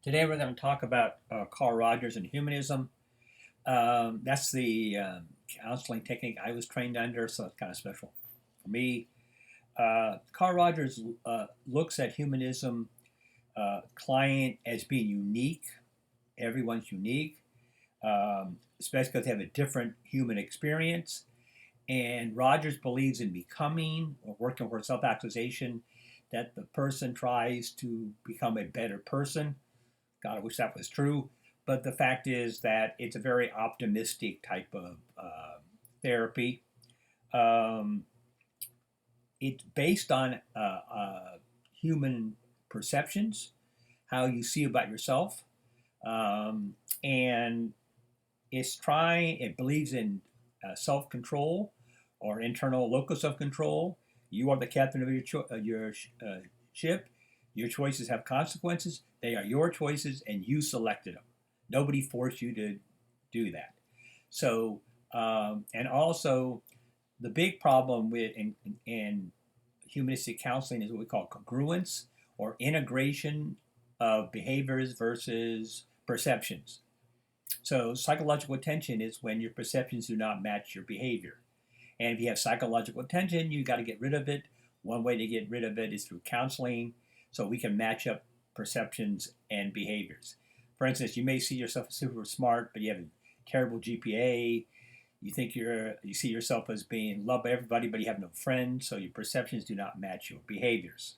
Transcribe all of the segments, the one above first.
Today we're going to talk about Carl Rogers and humanism. That's the counseling technique I was trained under, so it's kind of special for me. Carl Rogers looks at humanism client as being unique. Everyone's unique, especially because they have a different human experience. And Rogers believes in becoming or working for self-actualization, that the person tries to become a better person. God, I wish that was true. But the fact is that it's a very optimistic type of therapy. Um, it's based on human perceptions, how you see about yourself, um, and it believes in self-control or internal locus of control. You are the captain of your ship. Your choices have consequences. They are your choices, and you selected them. Nobody forced you to do that. So, and also, the big problem with in humanistic counseling is what we call congruence or integration of behaviors versus perceptions. So, psychological attention is when your perceptions do not match your behavior. And if you have psychological tension, you got to get rid of it. One way to get rid of it is through counseling, so we can match up perceptions and behaviors. For instance, you may see yourself as super smart, but you have a terrible GPA. You see yourself as being loved by everybody, but you have no friends, so your perceptions do not match your behaviors.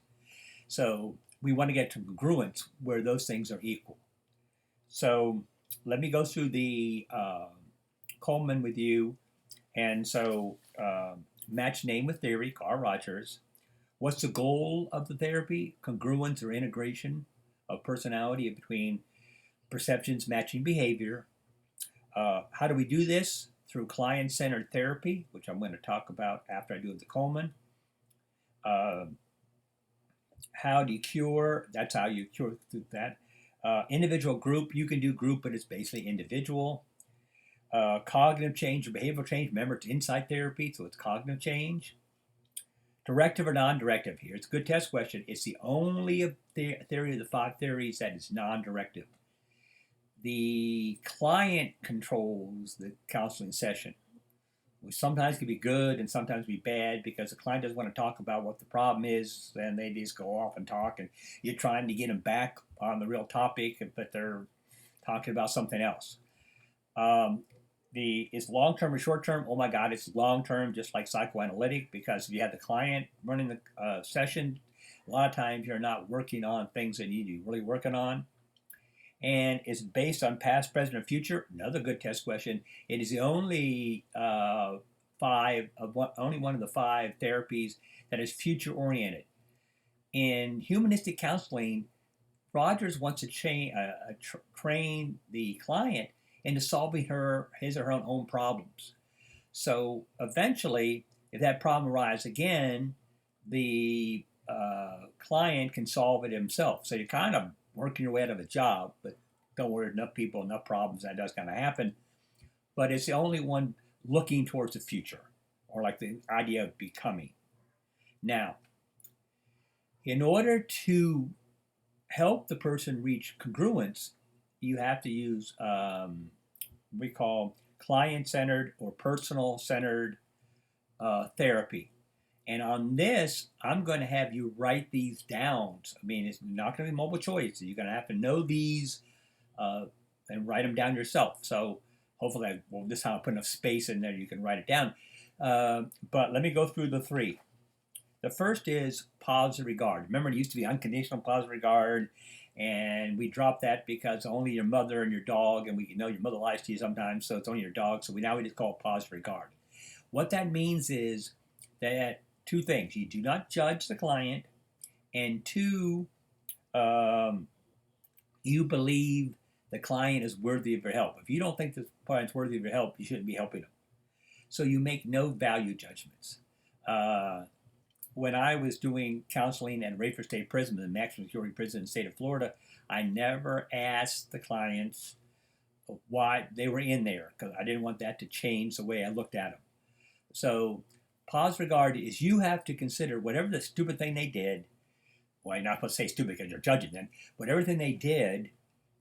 So we want to get to congruence where those things are equal. So let me go through the Coleman with you. And so, match name with theory, Carl Rogers. What's the goal of the therapy? Congruence or integration of personality between perceptions matching behavior. How do we do this? Through client-centered therapy, which I'm going to talk about after I do the Coleman. Uh, how do you cure? That's how you cure through that. Individual group, you can do group, but it's basically individual. Cognitive change or behavioral change. Remember, it's insight therapy, so it's cognitive change. Directive or non-directive here. It's a good test question. It's the only theory of the five theories that is non-directive. The client controls the counseling session, which sometimes can be good and sometimes be bad because the client doesn't want to talk about what the problem is, and they just go off and talk, and you're trying to get them back on the real topic, but they're talking about something else. Is long term or short term? Oh my God, it's long term, just like psychoanalytic, because if you have the client running the session, a lot of times you're not working on things that you need to be really working on. And it's based on past, present, and future. Another good test question. It is the only only one of the five therapies that is future oriented. In humanistic counseling, Rogers wants to train the client into solving his or her own problems. So eventually, if that problem arises again, the client can solve it himself. So you're kind of working your way out of a job, but don't worry, enough people, enough problems, that does kind of happen. But it's the only one looking towards the future, or like the idea of becoming. Now, in order to help the person reach congruence, you have to use we call client-centered or personal-centered therapy. And on this, I'm going to have you write these down. I mean, it's not going to be multiple choice. You're going to have to know these and write them down yourself. So hopefully, this time I'll put enough space in there you can write it down. But let me go through the three. The first is positive regard. Remember, it used to be unconditional positive regard, and we dropped that because only your mother and your dog, and we know your mother lies to you sometimes, so it's only your dog. So we just call it positive regard. What that means is that two things: you do not judge the client, and two, you believe the client is worthy of your help. If you don't think the client's worthy of your help, you shouldn't be helping them. So you make no value judgments. When I was doing counseling at Rayford State Prison, the maximum security prison in the state of Florida, I never asked the clients why they were in there because I didn't want that to change the way I looked at them. So, positive regard is you have to consider whatever the stupid thing they did. Well, you're not supposed to say stupid because you're judging them. Whatever thing they did,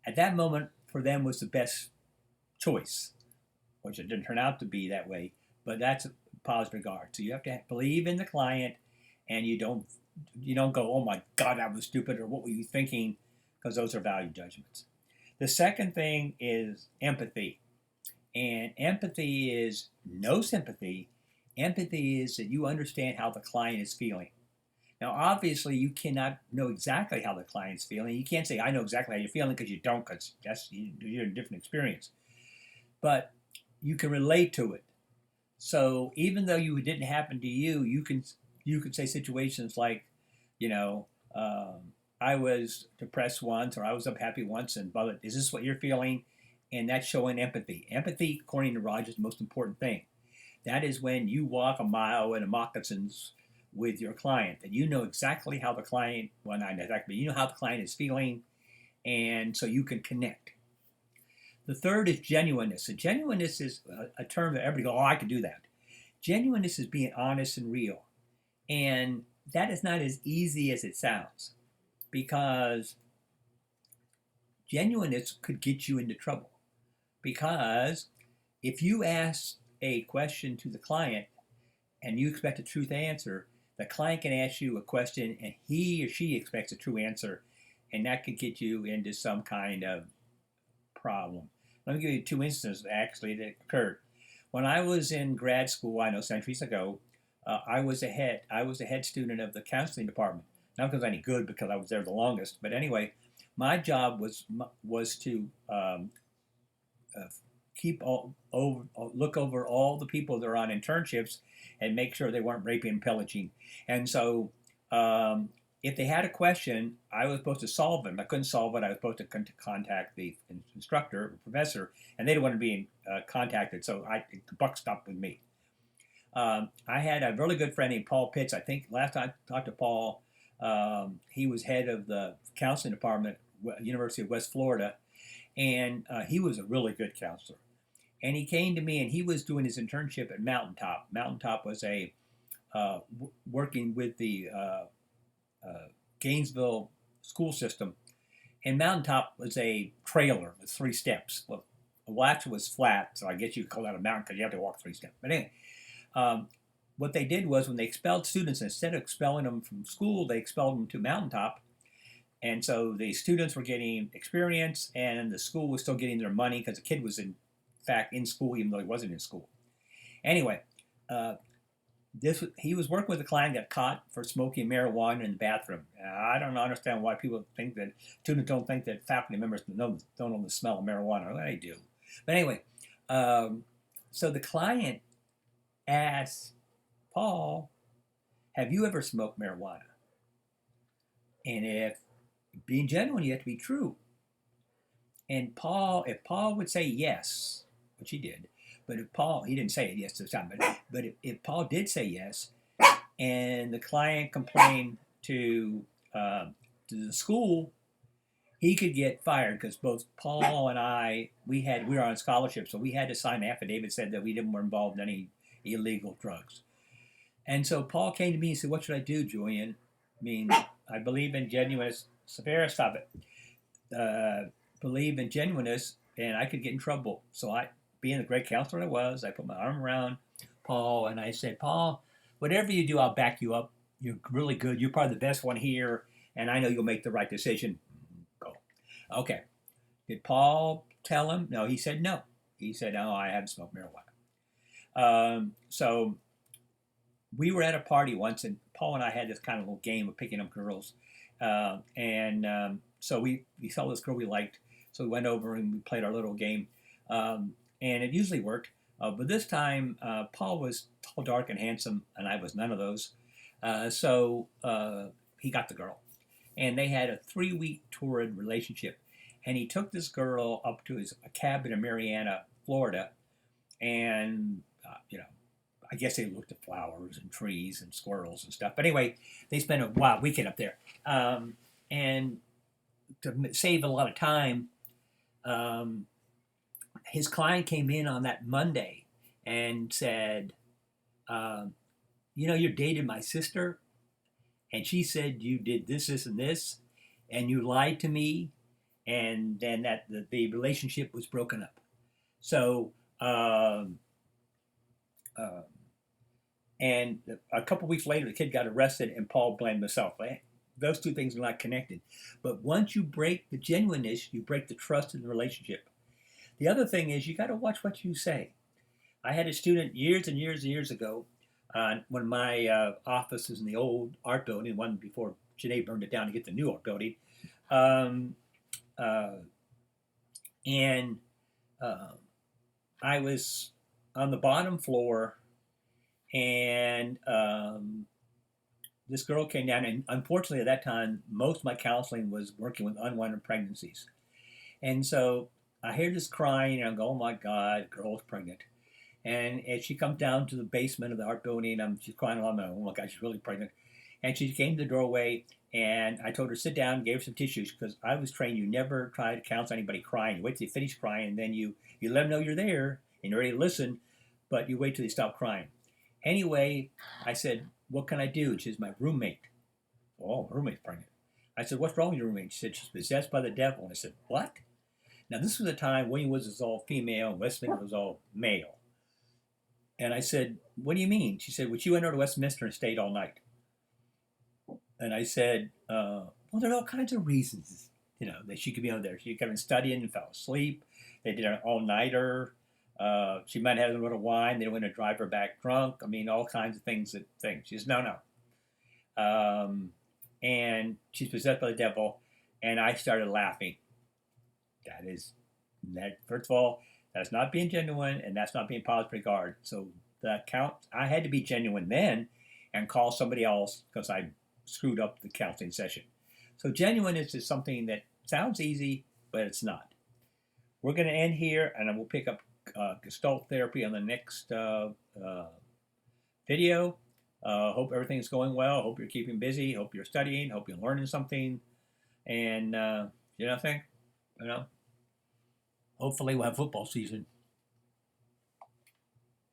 at that moment for them was the best choice, which it didn't turn out to be that way, but that's a positive regard. So you have to believe in the client, and you don't go, oh my God, that was stupid, or what were you thinking, because those are value judgments. The second thing is empathy. And empathy is no sympathy. Empathy is that you understand how the client is feeling. Now, obviously, you cannot know exactly how the client's feeling. You can't say, I know exactly how you're feeling, because you don't, because you're in a different experience. But you can relate to it. So even though it didn't happen to you, you can say situations like, you know, I was depressed once, or I was unhappy once, and but is this what you're feeling? And that's showing empathy. Empathy, according to Rogers, is the most important thing. That is when you walk a mile in a moccasins with your client, that you know exactly how the client, well, not exactly, but you know how the client is feeling, and so you can connect. The third is genuineness. And genuineness is a term that everybody goes, oh, I can do that. Genuineness is being honest and real. And that is not as easy as it sounds, because genuineness could get you into trouble. Because if you ask a question to the client and you expect a truth answer, the client can ask you a question and he or she expects a true answer, and that could get you into some kind of problem. Let me give you two instances actually that occurred. When I was in grad school, I know centuries ago, I was a head student of the counseling department. Not because I was any good, because I was there the longest, but anyway, my job was to keep look over all the people that are on internships and make sure they weren't raping and pillaging. And so, if they had a question, I was supposed to solve it. If I couldn't solve it, I was supposed to contact the instructor or professor, and they didn't want to be contacted, so the buck stopped with me. I had a really good friend named Paul Pitts. I think last time I talked to Paul, he was head of the counseling department at University of West Florida, and he was a really good counselor. And he came to me, and he was doing his internship at Mountaintop. Mountaintop was working with the Gainesville school system, and Mountaintop was a trailer with 3 steps. Well, Alaska was flat, so I guess you could call that a mountain because you have to walk 3 steps. But anyway, what they did was when they expelled students, instead of expelling them from school, they expelled them to Mountaintop. And so the students were getting experience, and the school was still getting their money because the kid was in fact in school even though he wasn't in school. Anyway, he was working with a client that got caught for smoking marijuana in the bathroom. I don't understand why people think that students don't think that faculty members don't know the smell of marijuana. Well, they do. But anyway, so the client asked Paul, "Have you ever smoked marijuana?" And if being genuine, you have to be true. And if Paul would say yes, which he did, but he didn't say it yes this time, but if Paul did say yes, and the client complained to the school, he could get fired, because both Paul and I, we were on scholarship, so we had to sign an affidavit that said that we didn't were involved in any illegal drugs. And so Paul came to me and said, "What should I do, Julian? I mean, I believe in genuineness." Severa, stop it. Believe in genuineness, and I could get in trouble. So being the great counselor I was, I put my arm around Paul and I said, "Paul, whatever you do, I'll back you up. You're really good. You're probably the best one here, and I know you'll make the right decision. Go." Okay. Did Paul tell him? No, he said no. He said, "No, I haven't smoked marijuana." So we were at a party once, and Paul and I had this kind of little game of picking up girls. So we saw this girl we liked. So we went over and we played our little game. And it usually worked. But this time, Paul was tall, dark, and handsome, and I was none of those. So he got the girl. And they had a 3-week torrid relationship. And he took this girl up to his cabin in Marianna, Florida. And, I guess they looked at flowers and trees and squirrels and stuff. But anyway, they spent a wild weekend up there. And to save a lot of time, his client came in on that Monday and said, "You dated my sister, and she said you did this, this, and this, and you lied to me, and then the relationship was broken up. So, uh, and a couple weeks later, the kid got arrested, and Paul blamed himself. Those two things are not connected. But once you break the genuineness, you break the trust in the relationship. The other thing is you got to watch what you say. I had a student years and years and years ago, when my office was in the old art building, one before Janae burned it down to get the new art building. Um, uh, and uh, I was on the bottom floor, and this girl came down. And unfortunately, at that time, most of my counseling was working with unwanted pregnancies. And so I hear this crying, and I'm going, oh my God, girl's pregnant. And as she comes down to the basement of the art building, she's crying along. Oh my God, she's really pregnant. And she came to the doorway, and I told her sit down, gave her some tissues, because I was trained you never try to counsel anybody crying. You wait till they finish crying, and then you let them know you're there and you're ready to listen, but you wait till they stop crying. Anyway, I said, what can I do? And she says, my roommate. Oh, my roommate's pregnant. I said, what's wrong with your roommate? She said, she's possessed by the devil. And I said, what? Now, this was a time William Woods was all female and Westminster was all male. And I said, what do you mean? She said, well, she went over to Westminster and stayed all night. And I said, well, there are all kinds of reasons, that she could be over there. She could have been studying and fell asleep. They did an all-nighter. She might have had a little wine. They went to drive her back drunk. I mean, all kinds of things. She says, no. And she's possessed by the devil. And I started laughing. First of all, that's not being genuine, and that's not being positive regard. So I had to be genuine then and call somebody else because I screwed up the counseling session. So genuineness is something that sounds easy, but it's not. We're going to end here, and we'll pick up Gestalt therapy on the next video. Hope everything's going well. Hope you're keeping busy. Hope you're studying. Hope you're learning something. And, hopefully we'll have football season.